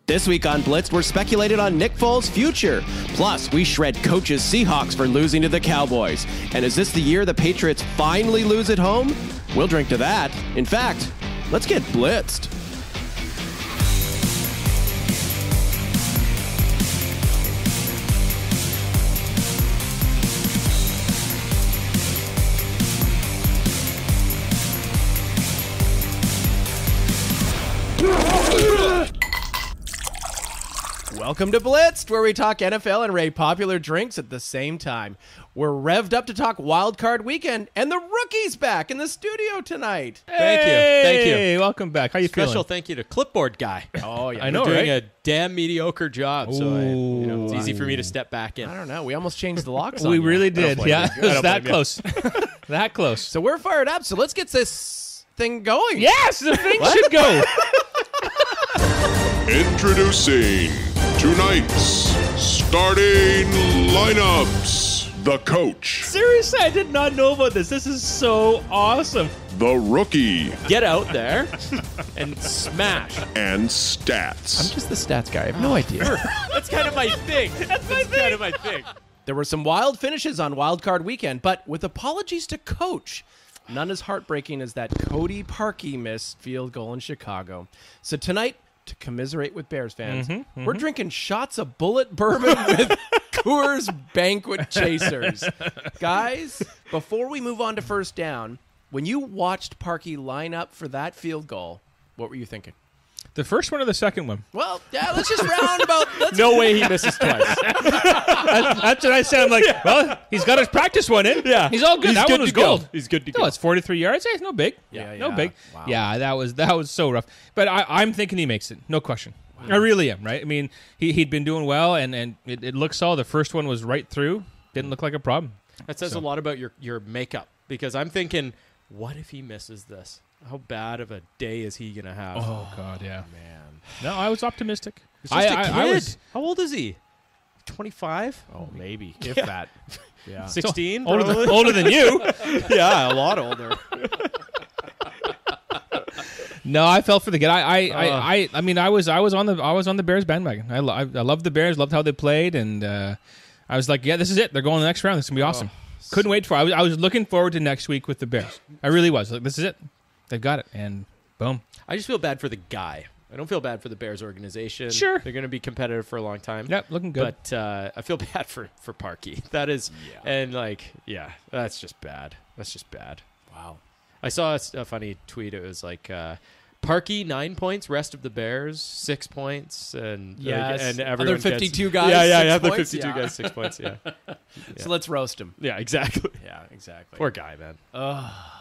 This week on Blitzed, we're speculated on Nick Foles' future. Plus, we shred coaches Seahawks for losing to the Cowboys. And is this the year the Patriots finally lose at home? We'll drink to that. In fact, let's get blitzed. Welcome to Blitzed, where we talk NFL and rate popular drinks at the same time. We're revved up to talk Wild Card Weekend, and the rookie's back in the studio tonight. Thank you. Hey, welcome back. How you feeling? Special thank you to Clipboard Guy. Oh, yeah. I know, You're doing right? a damn mediocre job, so it's easy for me to step back in. I don't know. We almost changed the locks on We you. really did. Yeah, it was that blame you. close. That close. So we're fired up, so let's get this thing going. Yes, the thing should go. Introducing tonight's starting lineups. The coach, Seriously, I did not know about this. This is so awesome. the rookie, Get out there and smash. and stats. I'm just the stats guy. I have no idea. That's kind of my thing. That's kind of my thing. There were some wild finishes on Wild Card Weekend, but with apologies to Coach, none as heartbreaking as that Cody Parkey missed field goal in Chicago. So tonight, to commiserate with Bears fans, we're drinking shots of Bulleit Bourbon with Coors Banquet Chasers. Guys, before we move on to first down, when you watched Parkey line up for that field goal, what were you thinking? The first one or the second one? Well, yeah, let's just round about... No way he misses twice. That's what I said. I'm like, well, he's got his practice one in. Yeah. He's all good. That one was gold. He's good to No, go. it's 43 yards. Hey, no big. No big. Wow. Yeah, that was so rough. But I'm thinking he makes it. No question. I really am, right? I mean, he'd been doing well, and it looks all. The first one was right through. Didn't look like a problem. That says a lot about your makeup, because I'm thinking, what if he misses this? How bad of a day is he going to have? Oh, God, yeah. Man. No, I was optimistic. He's just a kid. I was How old is he? 25? Oh, maybe. If that. Yeah. 16? older than you. Yeah, a lot older. No, I felt for the kid. I mean, I was on the Bears bandwagon. I loved the Bears, loved how they played, and I was like, yeah, this is it. They're going to the next round. This is gonna be awesome. Couldn't wait for it. I was looking forward to next week with the Bears. I really was. Like, this is it. They've got it, and boom. I just feel bad for the guy. I don't feel bad for the Bears organization. Sure. They're going to be competitive for a long time. Yep, looking good. But I feel bad for Parkey. That is, and that's just bad. That's just bad. Wow. I saw a funny tweet. It was like, Parkey 9 points, rest of the Bears 6 points, and and everyone other 52 gets, guys. Yeah, 6 the points? 52 guys 6 points. Yeah, So let's roast him. yeah, exactly. Yeah, exactly. Poor guy, man.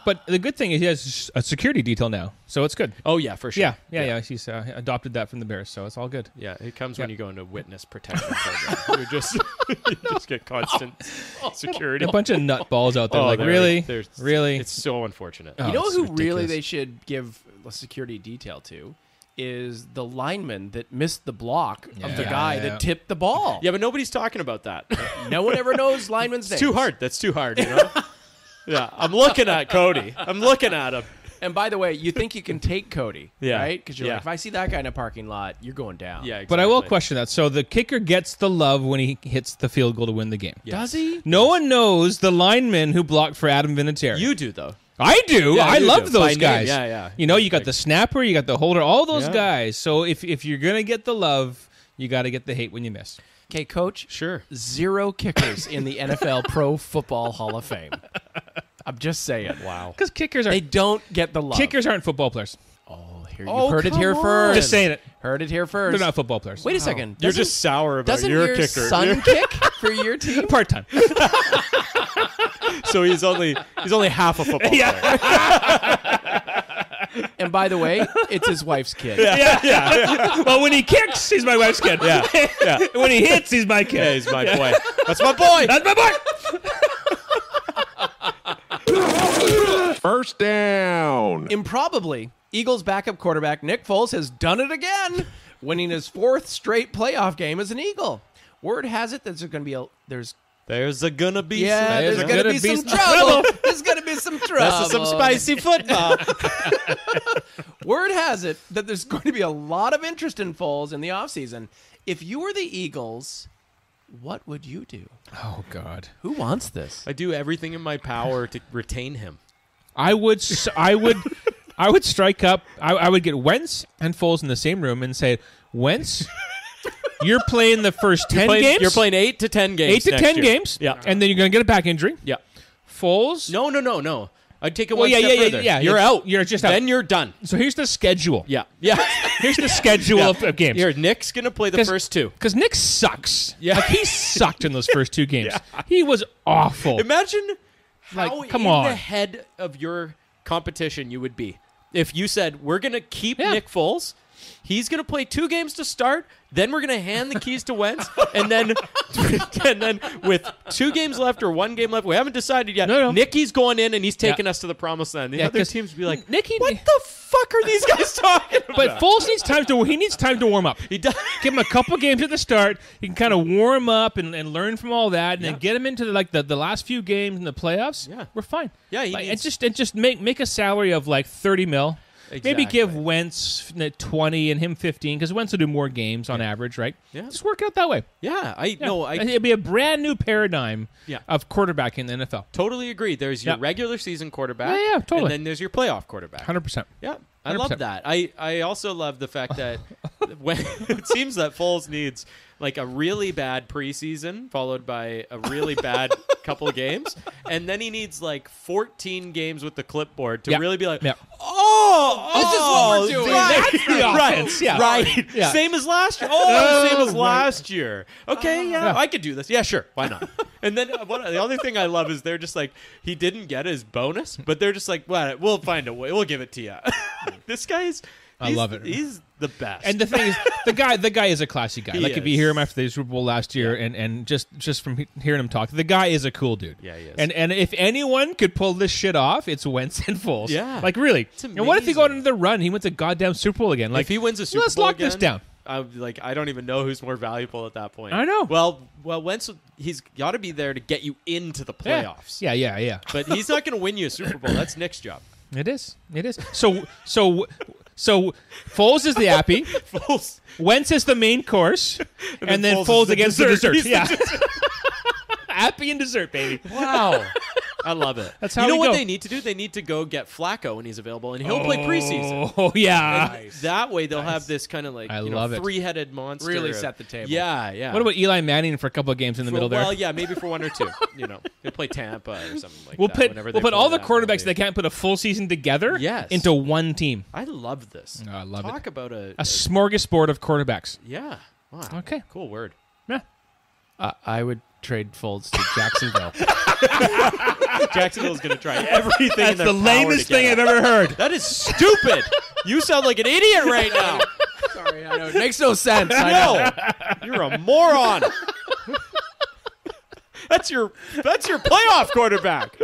But the good thing is he has a security detail now, so it's good. Oh yeah, for sure. Yeah. He's adopted that from the Bears, so it's all good. Yeah, it comes when you go into witness protection program. You just get constant security. A bunch of nutballs out there, like, they're really? they're- Really? It's so unfortunate. Oh, You know it's who ridiculous. really they should give a security detail to is the lineman that missed the block of the Yeah. guy that tipped the ball. Yeah, but nobody's talking about that. No one ever knows lineman's names. It's too hard. That's too hard, you know? Yeah, I'm looking at Cody. I'm looking at him. And by the way, you think you can take Cody, Yeah. right? Because you're Yeah. like, if I see that guy in a parking lot, you're going down. Yeah, exactly. But I will question that. So the kicker gets the love when he hits the field goal to win the game. Does he? No one knows the lineman who blocked for Adam Vinatieri. You do, though. I do. Yeah, I you love do. those By name, guys. yeah. You know, you got the snapper, you got the holder, all those Yeah. guys. So if you're going to get the love, you got to get the hate when you miss. Okay, Coach. Sure. 0 kickers in the NFL Pro Football Hall of Fame. I'm just saying. Wow. Because kickers They don't get the love. aren't football players. Oh, here Oh, you heard it here come first. on. Just saying it. Heard it here first. They're not football players. Wait a second. You're Doesn't- just sour about Doesn't your your kicker. son kick for your team? Part-time. So he's only half a football player. And by the way, it's his wife's kid. yeah. Well, when he kicks, he's my wife's kid. Yeah. When he hits, he's my Yeah, kid. he's my boy. That's my boy. That's my boy. First down. Improbably, Eagles backup quarterback Nick Foles has done it again, winning his 4th straight playoff game as an Eagle. Word has it that there's There's gonna be there's some, gonna be some trouble. There's gonna be some trouble. that's some spicy football. Word has it that there's going to be a lot of interest in Foles in the offseason. If you were the Eagles, what would you do? Oh God. Who wants this? I do everything in my power to retain him. I would strike up. I would get Wentz and Foles in the same room and say, Wentz, you're playing the first 10 games. You're playing 8 to 10 games. 8 to next 10 year. games. Yeah. And then you're going to get a back injury. Yeah. Foles. No. I'd take it Well, one step further. yeah. You're out. You're just out. Then you're done. So here's the schedule. Yeah. Here's the schedule of games. Here, Nick's going to play the first 2. Because Nick sucks. Yeah. Like, he sucked in those first 2 games. He was awful. Imagine how Like, come in on. the head of your competition you would be if you said, we're going to keep Yeah. Nick Foles. He's going to play 2 games to start. Then we're going to hand the keys to Wentz. and then with 2 games left or 1 game left, we haven't decided yet. No. Nicky's going in and he's taking us to the promised land. The other 'cause teams would be like, Nicky, what the fuck are these guys talking about? But Foles needs time to warm up. He does. Give him a couple games at the start. He can kind of warm up and learn from all that, and then get him into the last few games in the playoffs. Yeah. We're fine. Yeah, he Like, needs- and just make a salary of like $30 million. Maybe Exactly. give Wentz 20 and him 15 because Wentz will do more games on average, right? Yeah. Just work it out that way. Yeah, It'd be a brand new paradigm of quarterback in the NFL. totally agree. There's your regular season quarterback. Yeah, totally. And then there's your playoff quarterback. 100%. Yeah, I love 100%. that. I also love the fact that when it seems that Foles needs like a really bad preseason followed by a really bad couple of games, and then he needs like 14 games with the clipboard to really be like, Yeah. This is what we're doing. That's That's the offense. Yeah. right. Yeah. Same as last year. Same as last year. Okay, I could do this. Yeah, sure. Why not? And then the other thing I love is they're just like, he didn't get his bonus, but they're just like, well, we'll find a way. We'll give it to you. This guy's. I love it. He's the best. And the thing is, the guy is a classy guy. He Like if you is. hear him after the Super Bowl last year, and just from hearing him talk, the guy is a cool dude. Yeah, he is. And if anyone could pull this shit off, it's Wentz and Foles. Yeah. like really. It's And what if he got amazing. into the run? He went to goddamn Super Bowl again. Like if he wins a Super let's Bowl lock again, this down. I don't even know who's more valuable at that point. I know. Well, Wentz, he's got to be there to get you into the playoffs. Yeah. But he's not going to win you a Super Bowl. That's Nick's job. It is. So Foles is the appy. Foles. Wentz is the main course, and then Foles Foles is the against dessert. the He's dessert. the Yeah, appy and dessert, baby. Wow. I love it. That's how you know we what go. they need to do? They need to go get Flacco when he's available, and he'll play preseason. Oh yeah. That way they'll have this kind of like I love it. 3-headed monster. Really set the table. Yeah. What about Eli Manning for a couple of games in the middle there? Well, yeah, maybe for 1 or 2. He'll play Tampa or something like We'll that. put whenever we'll they put all play the that quarterbacks movie. that can't put a full season together Yes. into one team. I love this. Oh, I love it. Talk about A smorgasbord of quarterbacks. yeah. Wow. Okay. Cool word. Yeah. I would trade Foles to Jacksonville. Jacksonville's going to try everything in That's their the power lamest to get thing I've it. ever heard. That is stupid. You sound like an idiot right now. Sorry, I know. It makes no sense. I know. No. You're a moron. That's your playoff quarterback.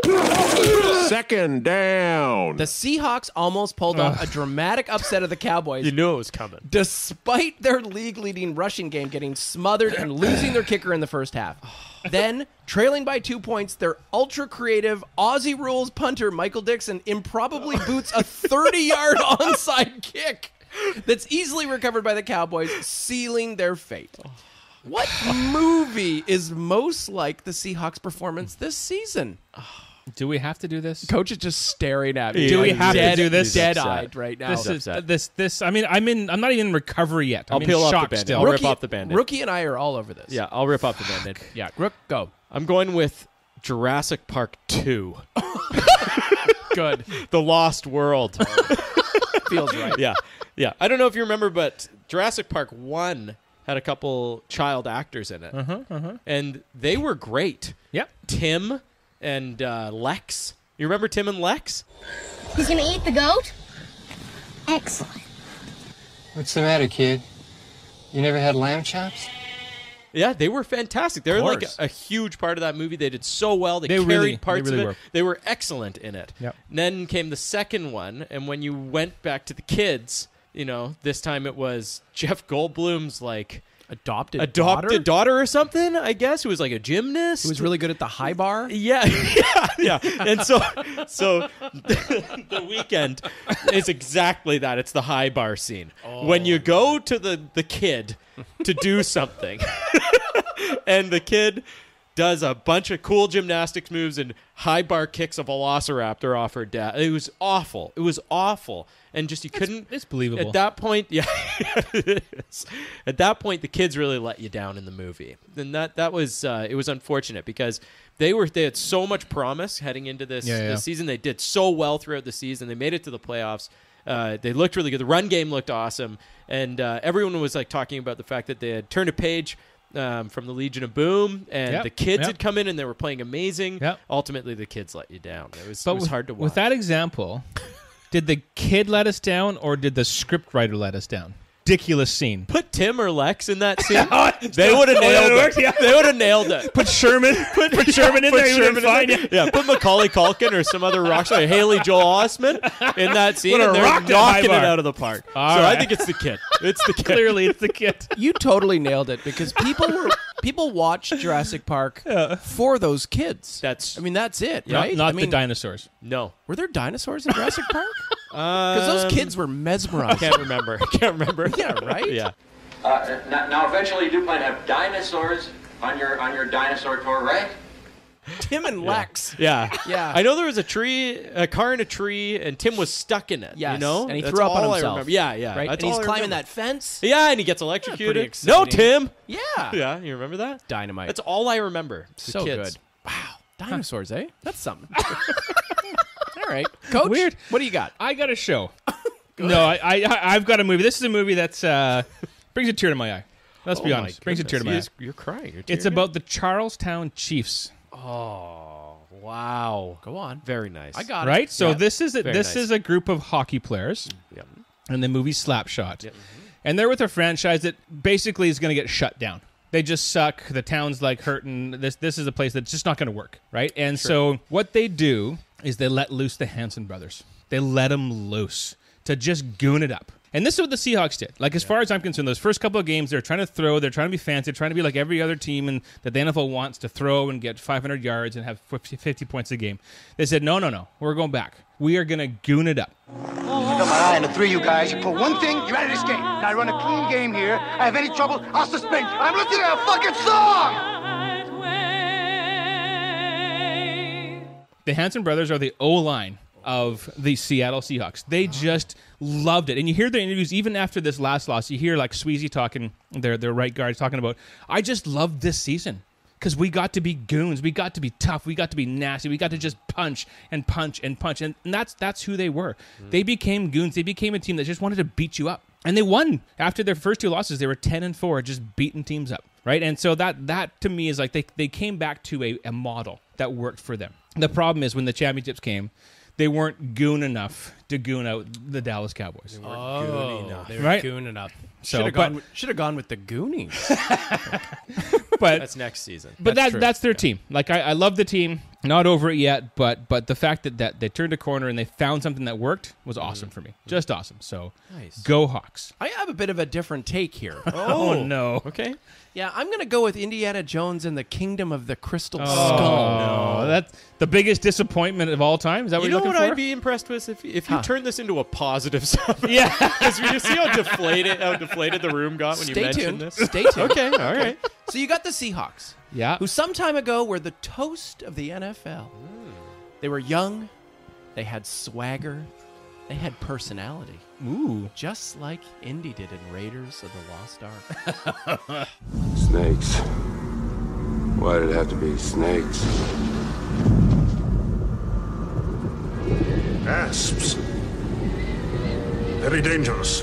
Second down. The Seahawks almost pulled off a dramatic upset of the Cowboys. You knew it was coming. Despite their league-leading rushing game getting smothered and losing their kicker in the first half. Then, trailing by 2 points, their ultra-creative Aussie rules punter Michael Dixon improbably boots a 30-yard onside kick that's easily recovered by the Cowboys, sealing their fate. What movie is most like the Seahawks' performance this season? Do we have to do this? Coach is just staring at me. Do we have to do this? Dead-eyed right now. This is upset. this. I mean, I'm not even in recovery yet. I'll I'm in peel off the shock Band-Aid. still. I'll rip off the Band-Aid. Rookie and I are all over this. Yeah, I'll rip off the Band-Aid. Yeah, Rook, go. I'm going with Jurassic Park 2. Good. The Lost World. Feels right. Yeah. I don't know if you remember, but Jurassic Park 1 had a couple child actors in it. And they were great. Yep. Tim and Lex. You remember Tim and Lex? He's gonna eat the goat? Excellent. What's the matter, kid? You never had lamb chops? Yeah, they were fantastic. They were like course. a huge part of that movie. They did so well. They carried really parts of it. were. They were excellent in it. Yep. Then came the second one, and when you went back to the kids, this time it was Jeff Goldblum's like adopted daughter or something, I guess, who was like a gymnast. Who was really good at the high bar. Yeah. And so the weekend is exactly that. It's the high bar scene. When you go to the kid to do something, and the kid does a bunch of cool gymnastics moves and high bar kicks a velociraptor off her dad. It was awful. And just couldn't. It's believable. At that point, yeah. It is. At that point, the kids really let you down in the movie. And that was it was unfortunate because they had so much promise heading into this season. They did so well throughout the season. They made it to the playoffs. They looked really good. The run game looked awesome. And everyone was like talking about the fact that they had turned a page from the Legion of Boom, and the kids had come in and they were playing amazing. Ultimately, the kids let you down. It was hard to watch. With that example, did the kid let us down or did the scriptwriter let us down? Ridiculous scene. Put Tim or Lex in that scene. They would have nailed it. They would have nailed it. Put Sherman. Put Sherman in there. Sherman fine. Yeah. Put Macaulay Culkin or some other rock star, Haley Joel Osment, in that scene. And they're knocking it out of the park. I think it's the kid. It's the kid. Clearly, it's the kid. You totally nailed it because people watch Jurassic Park for those kids. That's it, right? Not the dinosaurs. No. Were there dinosaurs in Jurassic Park? Because those kids were mesmerized. Can't remember. Yeah, right? Yeah. Now, eventually, you do plan to have dinosaurs on your dinosaur tour, right? Tim and Lex. Yeah. I know there was a car in a tree, and Tim was stuck in it. Yes. You know? And he threw up on himself. Yeah. Right? And he's climbing that fence. Yeah, and he gets electrocuted. No, Tim. Yeah. Yeah, you remember that? Dynamite. That's all I remember. So kids. good. Wow. Dinosaurs, eh? That's something. All right. Coach, Weird. What do you got? I got a show. No, I've got a movie. This is a movie that's brings a tear to my eye. Let's be honest. Brings a tear to my eye. You're crying. It's about the Charlestown Chiefs. Oh, wow. Go on. Very nice. I got it. Right? So Yeah. this is a group of hockey players. Yep. And the movie Slapshot. Yep. And they're with a franchise that basically is going to get shut down. They just suck. The town's like hurting. This is a place that's just not going to work, right? And so what they do is they let loose the Hanson brothers. They let them loose to just goon it up. And this is what the Seahawks did. Like, as far as I'm concerned, those first couple of games, they're trying to throw. They're trying to be fancy. They're trying to be like every other team that the NFL wants to throw and get 500 yards and have 50 points a game. They said, no. We're going back. We are going to goon it up. I got my eye on the three of you guys. You pull one thing, you're out of this game. Now I run a clean game here. I have any trouble, I'll suspend you. I'm listening to a fucking song! The Hanson brothers are the O-line of the Seattle Seahawks. They just loved it. And you hear their interviews, even after this last loss, you hear like Sweezy talking, their right guard talking about, I just loved this season because we got to be goons. We got to be tough. We got to be nasty. We got to just punch and punch and punch. And that's who they were. They became goons. They became a team that just wanted to beat you up. And they won. After their first two losses, they were 10-4, just beating teams up, right? And so that to me is like they came back to a model that worked for them. The problem is when the championships came, they weren't goon enough to goon out the Dallas Cowboys. They were Right? gooning up. So, Should have gone with the Goonies. But That's next season. But That's that's true. their team. Like I love the team. Not over it yet, but the fact that they turned a corner and they found something that worked was awesome for me. Just awesome. So Nice. Go Hawks. I have a bit of a different take here. Oh no. Okay. Yeah, I'm going to go with Indiana Jones and the Kingdom of the Crystal Oh Skull. no. That's the biggest disappointment of all time. Is that what You you're know looking what for? I'd be impressed with if you turn this into a positive something. Yeah. Because you see how deflated the room got when you Stay mentioned tuned. this. Stay tuned. Okay, all right. So you got the Seahawks, Yeah. who some time ago were the toast of the NFL. They were young, they had swagger, they had personality, Ooh. just like Indy did in Raiders of the Lost Ark. Snakes. Why did it have to be snakes? Asps. Very dangerous.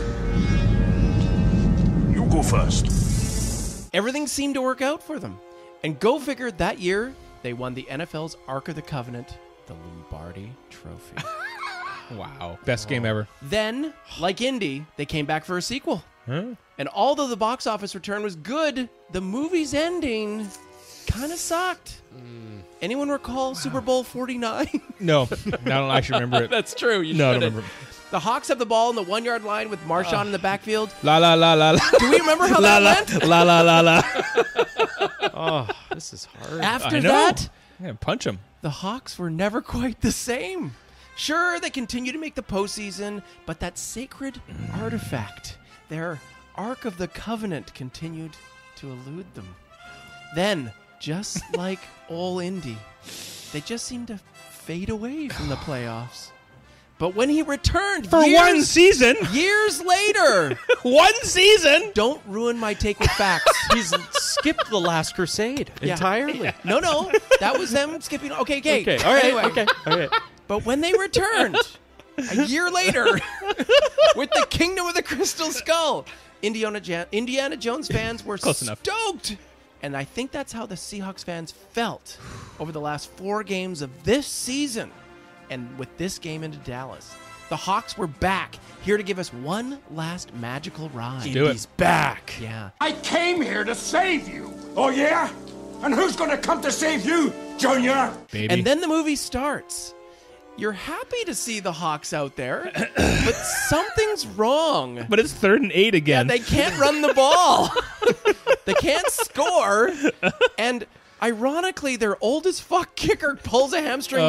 You go first. Everything seemed to work out for them. And go figure, that year, they won the NFL's Ark of the Covenant, the Lombardi Trophy. Wow. Best game ever. Then, like Indy, they came back for a sequel. And although the box office return was good, the movie's ending kind of sucked. Anyone recall Super Bowl 49? No. I don't actually remember it. That's true. You No, I don't shouldn't. remember. The Hawks have the ball on the 1 yard line with Marshawn in the backfield. La la la la la. Do we remember how that went? La la la la. Oh, this is hard. After that, Yeah, punch him. the Hawks were never quite the same. Sure, they continue to make the postseason, but that sacred artifact, their Ark of the Covenant, continued to elude them. Then, just like all Indy, they just seemed to fade away from the playoffs. But when he returned For one season. years later, One season. don't ruin my take with facts. He's skipped the Last Crusade entirely. No, that was them skipping. Okay. Okay, all right, Anyway, okay, all right. But when they returned a year later with the Kingdom of the Crystal Skull, Indiana Jones fans were Close enough. stoked. And I think that's how the Seahawks fans felt over the last 4 games of this season. And with this game into Dallas, the Hawks were back, here to give us one last magical ride. Do it. He's back. Yeah. I came here to save you. Oh, yeah? And who's going to come to save you, Junior? Baby. And then the movie starts. You're happy to see the Hawks out there, but something's wrong. But it's 3rd and 8 again. They can't run the ball. They can't score. And ironically, their old as fuck kicker pulls a hamstring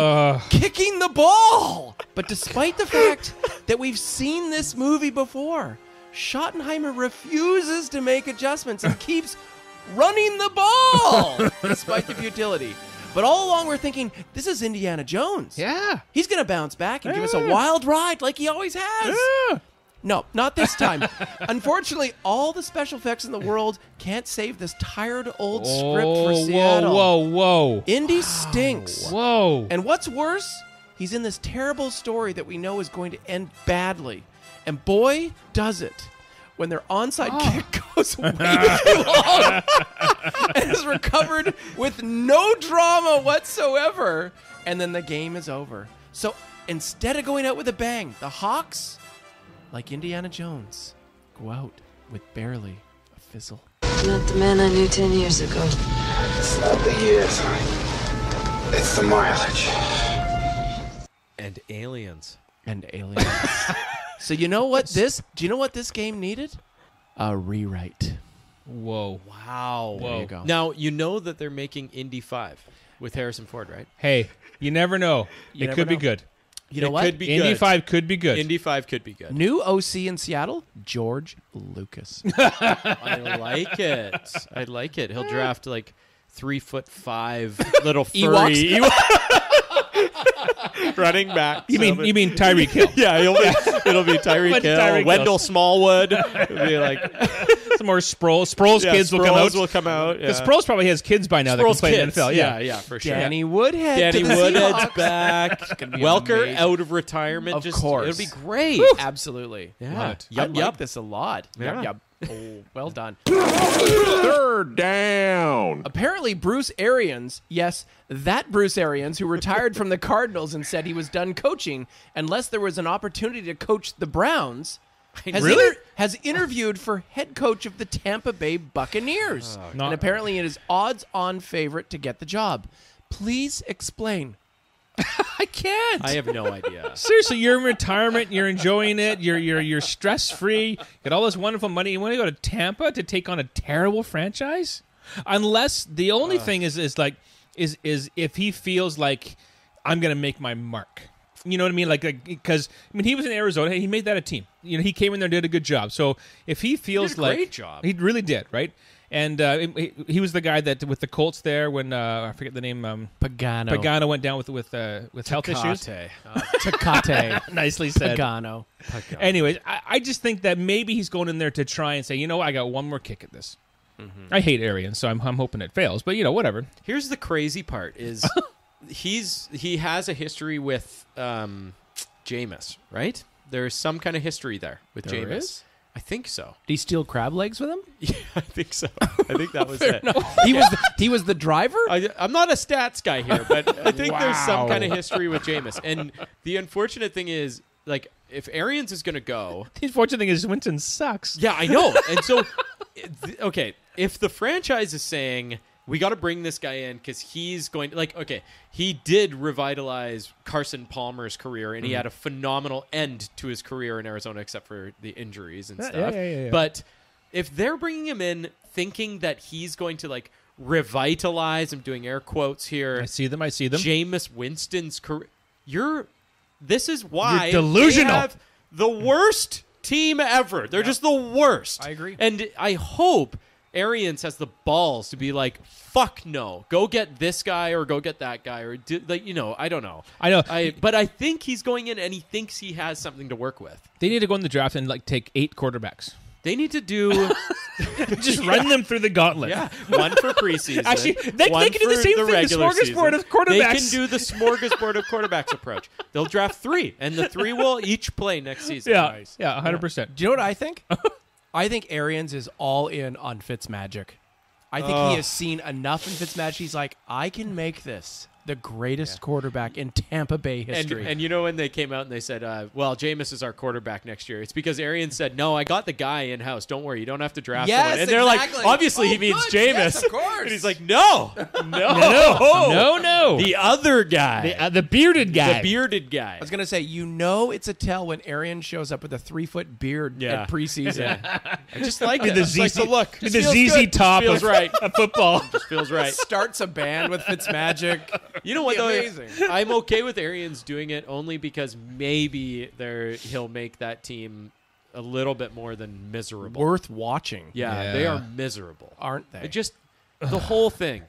kicking the ball. But despite the fact that we've seen this movie before, Schottenheimer refuses to make adjustments and keeps running the ball despite the futility. But all along we're thinking, this is Indiana Jones. Yeah. He's going to bounce back and give us a wild ride like he always has. Yeah. No, not this time. Unfortunately, all the special effects in the world can't save this tired old script for Seattle. Whoa. Indy stinks. Whoa. And what's worse, he's in this terrible story that we know is going to end badly. And boy, does it. When their onside kick goes way too long and is recovered with no drama whatsoever, and then the game is over. So instead of going out with a bang, the Hawks, like Indiana Jones, go out with barely a fizzle. Not the man I knew 10 years ago. It's not the years, honey. It's the mileage. And aliens. So you know what this? Do you know what this game needed? A rewrite. Whoa. Wow. There you go. Now, you know that they're making Indy 5 with Harrison Ford, right? Hey, you never know. You It never could be know. good. You know It what? could be Indy good. 5 could be good. Indy 5 could be good. New OC in Seattle, George Lucas. I like it. I like it. He'll draft like 3'5" little furry running back. You mean Tyreek Hill? Yeah, it'll be Tyreek Hill, Tyreek Hill. Wendell Smallwood. It'll be like Some more Sproles. Sproles kids will come out. Will come out. Yeah. Because Sproles probably has kids by now that can Sproles play in kids. the NFL. Yeah, for sure. Danny Woodhead. Danny to the Woodhead's Seahawks. back. gonna be Welker amazing. out of retirement. Of Just, course. it'll be great. Absolutely. Yeah. I like this a lot. Yeah. Yep. Oh, well done. 3rd down. Apparently, Bruce Arians, yes, that Bruce Arians, who retired from the Cardinals and said he was done coaching unless there was an opportunity to coach the Browns, has interviewed for head coach of the Tampa Bay Buccaneers. And apparently it is odds-on favorite to get the job. Please explain. I can't. I have no idea. Seriously, you're in retirement. You're enjoying it. You're stress free. Got all this wonderful money. You want to go to Tampa to take on a terrible franchise? Unless the only thing is if he feels like I'm going to make my mark. You know what I mean? Like because he was in Arizona. He made that a team. You know, he came in there and did a good job. So if he feels did a like great job. he really did, right? And he was the guy that with the Colts there when I forget the name. Pagano went down with health issues. Tecate. Nicely said. Pagano. Anyways, I just think that maybe he's going in there to try and say, you know what, I got one more kick at this. I hate Arians, so I'm hoping it fails. But whatever. Here's the crazy part: is he has a history with Jameis, right? There's some kind of history there with There Jameis. is? I think so. Did he steal crab legs with him? Yeah, I think so. I think that was it. He was the driver? I'm not a stats guy here, but I think there's some kind of history with Jameis. And the unfortunate thing is, like, if Arians is going to go... The unfortunate thing is Winston sucks. Yeah, I know. And so, okay, if the franchise is saying, we got to bring this guy in because he's going to, like, okay, he did revitalize Carson Palmer's career, and he had a phenomenal end to his career in Arizona, except for the injuries and stuff. Yeah. But if they're bringing him in thinking that he's going to, like, revitalize, I'm doing air quotes here. I see them. Jameis Winston's career. This is why You're delusional. they have the worst team ever. They're just the worst. I agree. And I hope Arians has the balls to be like, fuck no, go get this guy or go get that guy or I don't know. I know. But I think he's going in and he thinks he has something to work with. They need to go in the draft and like take 8 quarterbacks. They need to do just run them through the gauntlet. Yeah, one for preseason. Actually, they can do the same thing. The smorgasbord of quarterbacks. They can do the smorgasbord of quarterbacks approach. They'll draft 3, and the 3 will each play next season. Yeah, nice. Yeah, 100%. Do you know what I think? I think Arians is all in on Fitzmagic. I think he has seen enough in Fitzmagic. He's like, I can make this the greatest quarterback in Tampa Bay history. And you know when they came out and they said, well, Jameis is our quarterback next year, it's because Arians said, no, I got the guy in-house. Don't worry. You don't have to draft someone. And they're like, obviously he means Jameis. Yes, of course. And he's like, no. The other guy. The bearded guy. The bearded guy. I was going to say, it's a tell when Arians shows up with a 3-foot beard at preseason. I just like it. The It's like the look. The ZZ Top feels right. of football. Just feels right. Starts a band with Fitzmagic. You know what, though? Amazing. I'm okay with Arians doing it only because maybe he'll make that team a little bit more than miserable. Worth watching. Yeah, they are miserable. Aren't they? Just the whole thing,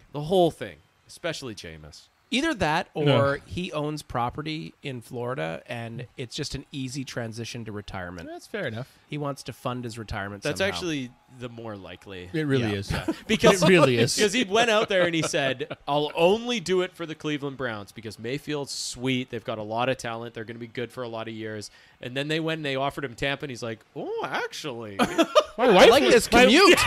especially Jameis. Either that or he owns property in Florida and it's just an easy transition to retirement. That's fair enough. He wants to fund his retirement That's somehow. actually the more likely. It really is. Yeah. Because it really is. Because he went out there and he said, I'll only do it for the Cleveland Browns because Mayfield's sweet. They've got a lot of talent. They're going to be good for a lot of years. And then they went and they offered him Tampa and he's like, oh, actually. My wife I like this commute.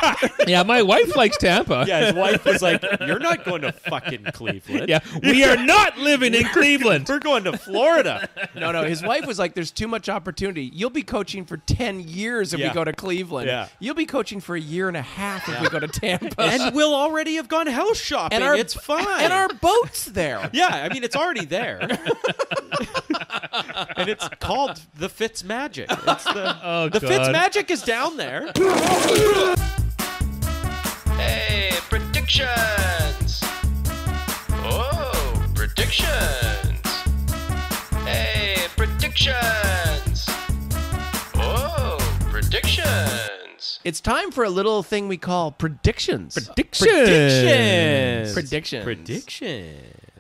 My wife likes Tampa. Yeah, his wife was like, you're not going to fucking Cleveland. Yeah, we are not living in Cleveland. We're going to Florida. No, his wife was like, there's too much opportunity. You'll be coaching for 10 years if we go to Cleveland. Yeah. You'll be coaching for a year and a half if we go to Tampa. And we'll already have gone house shopping. It's fine. And our boat's there. Yeah, I mean, it's already there. And it's called the Fitzmagic. It's the Fitzmagic is down there. Hey, predictions! Oh, predictions! Hey, predictions! Oh, predictions! It's time for a little thing we call predictions. Predictions.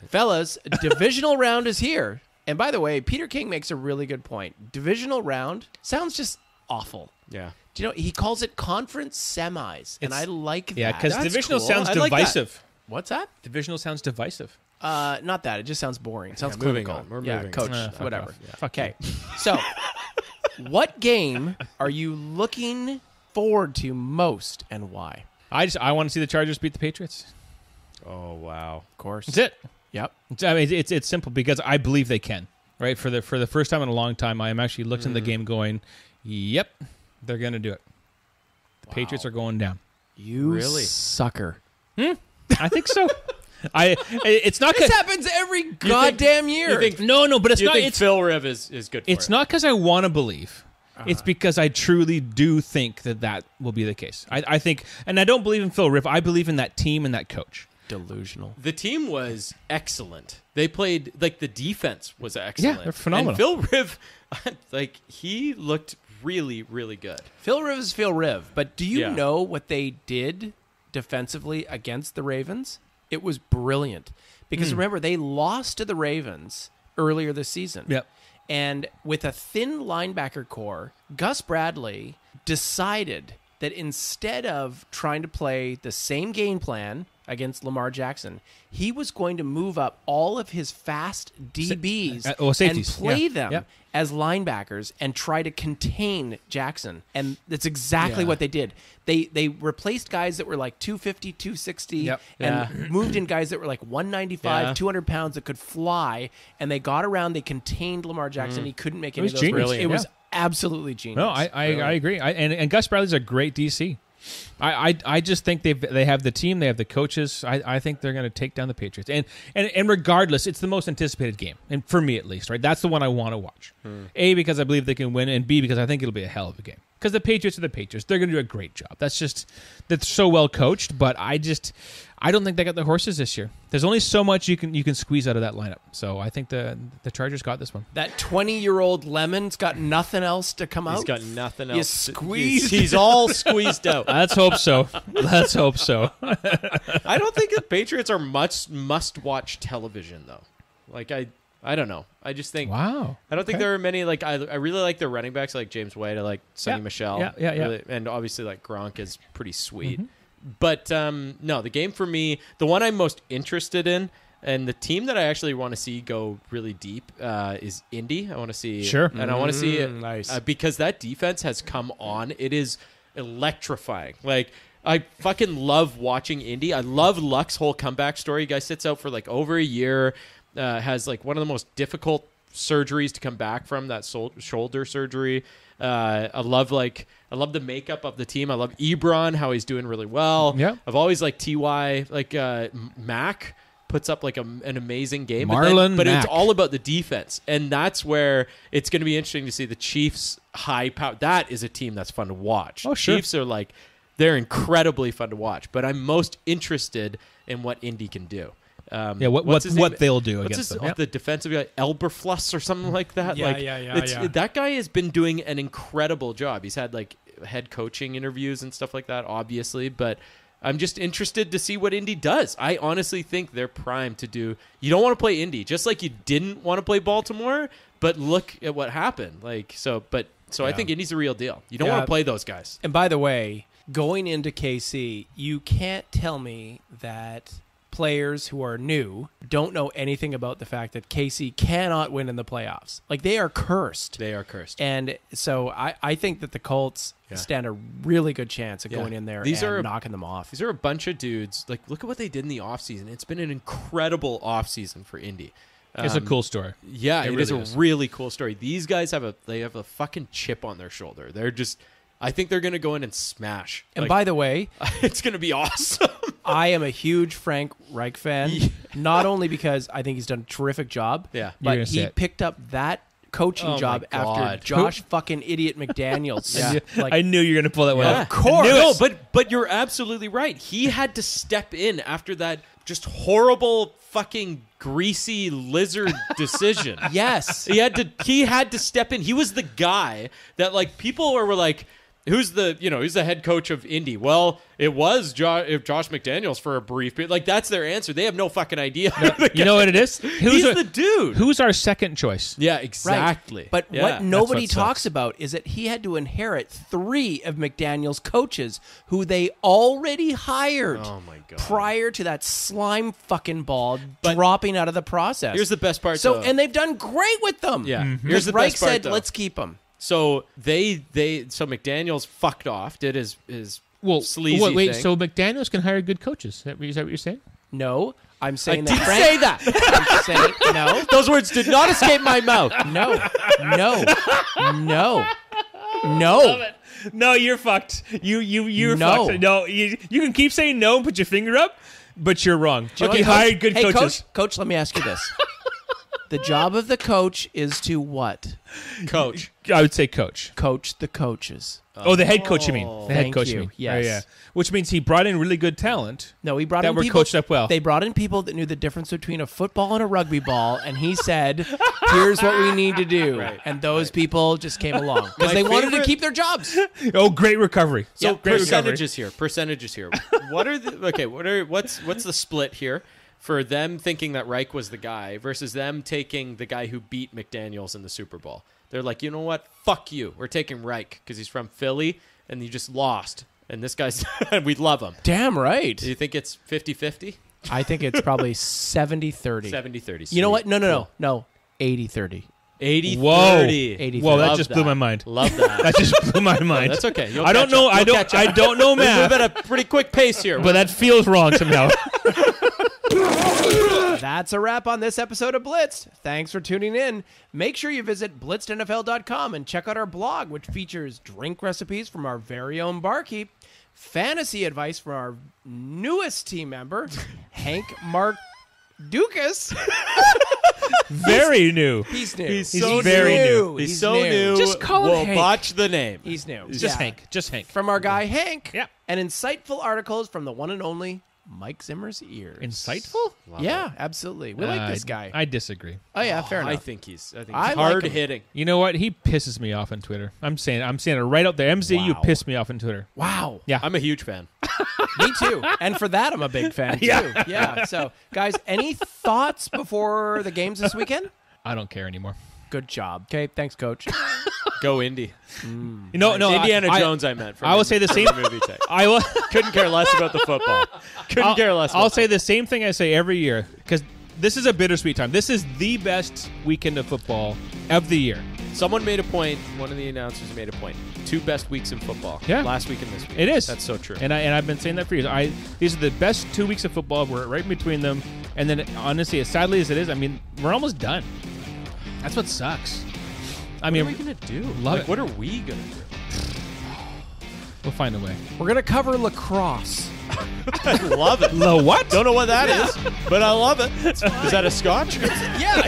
Fellas, divisional round is here. And by the way, Peter King makes a really good point. Divisional round sounds just awful. Yeah. Do you know, he calls it conference semis, and I like that. Yeah, because divisional cool. sounds I like divisive. What's that? Divisional sounds divisive. Not that. It just sounds boring. It sounds moving clinical. on. We're yeah, moving coach, on. whatever. Yeah. Okay. So, what game are you looking forward to most, and why? I want to see the Chargers beat the Patriots. Oh, wow. Of course. That's it. Yep. I mean, it's simple because I believe they can. Right, for the first time in a long time, I am actually looking at the game going, "Yep, they're going to do it." The Patriots are going down. You really sucker. I think so. It's not. This happens every goddamn year. You think, no, but it's you not. think It's Phil Riv is good for It's it. not because I want to believe. It's because I truly do think that will be the case. I think, and I don't believe in Phil Riv. I believe in that team and that coach. Delusional. The team was excellent. They played, like, the defense was excellent. Yeah, they're phenomenal. And Phil Riv, like, he looked really, really good. Phil Riv is Phil Riv, but do you know what they did defensively against the Ravens? It was brilliant. Because remember, they lost to the Ravens earlier this season. Yep. And with a thin linebacker core, Gus Bradley decided that instead of trying to play the same game plan against Lamar Jackson, he was going to move up all of his fast DBs and play them as linebackers and try to contain Jackson. And that's exactly what they did. They replaced guys that were like 250, 260 and moved in guys that were like 195, 200 pounds that could fly, and they got around, they contained Lamar Jackson. He couldn't make any of those moves. It was absolutely genius. No, I agree. And Gus Bradley's a great DC. I just think they have the team, they have the coaches. I think they're going to take down the Patriots. And regardless, it's the most anticipated game, and for me at least, right? That's the one I want to watch. A, because I believe they can win, and B, because I think it'll be a hell of a game. Because the Patriots are the Patriots. They're going to do a great job. That's so well coached, but I don't think they got the horses this year. There's only so much you can squeeze out of that lineup. So I think the Chargers got this one. That 20-year-old Lemon's got nothing else to come out. He's got nothing else. You squeezed. He's all squeezed out. Let's hope so. Let's hope so. I don't think the Patriots are much must-watch television, though. Like, I don't know. I just think... Wow. I don't think there are many... Like, I really like their running backs, like James White. I like Sonny Michel. Yeah. Really, and obviously, like, Gronk is pretty sweet. But, no, the game for me, the one I'm most interested in, and the team that I actually want to see go really deep is Indy. I want to see... Sure. And I want to see it nice. because that defense has come on. It is electrifying. Like... I fucking love watching Indy. I love Luck's whole comeback story. Guy sits out for like over a year, has like one of the most difficult surgeries to come back from, that shoulder surgery. I love the makeup of the team. I love Ebron, how he's doing really well. Yeah. I've always liked Ty, like Mac puts up like an amazing game. Marlon but Mack. it's all about the defense, and that's where it's going to be interesting to see the Chiefs' high power. That is a team that's fun to watch. Oh, sure. Chiefs are like... They're incredibly fun to watch, but I'm most interested in what Indy can do. What they'll do what's against his, them. the defensive guy, Elberfluss or something like that. Yeah. That guy has been doing an incredible job. He's had like head coaching interviews and stuff like that, obviously, but I'm just interested to see what Indy does. I honestly think they're primed to do. You don't want to play Indy, just like you didn't want to play Baltimore, but look at what happened. I think Indy's the real deal. You don't want to play those guys. And by the way, going into KC, you can't tell me that players who are new don't know anything about the fact that KC cannot win in the playoffs. Like, they are cursed. They are cursed. And so I think that the Colts stand a really good chance of going in there and knocking them off. These are a bunch of dudes. Like, look at what they did in the offseason. It's been an incredible offseason for Indy. It's a cool story. Yeah, it is a is. really cool story. These guys have a fucking chip on their shoulder. They're just... I think they're going to go in and smash. And by the way, it's going to be awesome. I am a huge Frank Reich fan, not only because I think he's done a terrific job, but he picked up that coaching job after Josh fucking idiot McDaniels. I knew you were going to pull that one. Of course. No, but you're absolutely right. He had to step in after that just horrible fucking greasy lizard decision. Yes. He had to step in. He was the guy that like people were like, who's the head coach of Indy? Well, it was Josh McDaniels for a brief period. Like, that's their answer. They have no fucking idea. You know what it is? He's the dude. Who's our second choice? Yeah, exactly. Right. But what nobody talks about is that he had to inherit 3 of McDaniels' coaches who they already hired prior to that slime fucking ball dropping out of the process. Here's the best part, and they've done great with them. Yeah. Mm-hmm. Here's the Reich best part, said, though. let's keep them. So so McDaniels fucked off, did his sleazy thing. So McDaniels can hire good coaches. Is that what you're saying? No, I'm saying I that. did Frank, say that. I'm saying no. Those words did not escape my mouth. No. No, you're fucked. You're No. fucked. No, you can keep saying no and put your finger up, but you're wrong. Okay, hired good coaches. Coach, let me ask you this. The job of the coach is to what? Coach. I would say coach. Coach the coaches. Oh, the head coach, you mean? The head Thank coach, you. you mean? Yes. Oh, yeah. Which means he brought in really good talent. No, he brought that in were people coached up well. They brought in people that knew the difference between a football and a rugby ball, and he said, "Here's what we need to do." Right. And those people just came along because they wanted to keep their jobs. Oh, great recovery. So great percentages here. What's the split here for them thinking that Reich was the guy versus them taking the guy who beat McDaniels in the Super Bowl? They're like, you know what? Fuck you. We're taking Reich because he's from Philly and you just lost. And this guy's, we love him. Damn right. Do you think it's 50-50? I think it's probably 70-30. 70-30. You know what? No. 80-30. 80-30. Whoa. 80-30. Whoa, that Love just blew my mind. Love that. That just blew my mind. That's okay. You'll I don't catch know. up. I You'll catch up. I don't know We move math, at a pretty quick pace here. but that feels wrong somehow. That's a wrap on this episode of Blitzed. Thanks for tuning in. Make sure you visit blitzdnfl.com and check out our blog, which features drink recipes from our very own barkeep. fantasy advice from our newest team member, Hank Mark Dukas. Very new. He's new. He's so very new. He's so new. Just call him we'll Hank. botch the name. He's new. Just Hank. Just Hank. From our guy Hank. Yeah. And insightful articles from the one and only Mike Zimmer's ears. Insightful? Yeah, absolutely. We like this guy. I disagree. Oh yeah, fair enough. I think he's I like hard him. hitting. You know what? He pisses me off on Twitter. I'm saying it right out there. MZU Wow. pissed me off on Twitter. Wow. Yeah. I'm a huge fan. Me too. And for that, I'm a big fan too. Yeah. So, guys, any thoughts before the games this weekend? I don't care anymore. Good job. Okay, thanks, Coach. Go Indy. You know, no, Indiana Jones. I meant. From I will say the same. movie tech. I will. Couldn't care less about the football. Couldn't care less. I'll say the same thing I say every year because this is a bittersweet time. This is the best weekend of football of the year. Someone made a point. One of the announcers made a point. 2 best weeks in football. Yeah. Last week and this week. It is. That's so true. And I've been saying that for years. These are the best 2 weeks of football. We're right in between them. And then, honestly, as sadly as it is, I mean, we're almost done. That's what sucks. I mean, what are we gonna do? Love it. What are we gonna do? We'll find a way. We're going to cover lacrosse. I love it. The what? Don't know what that is, but I love it. Is that a scotch? Yeah.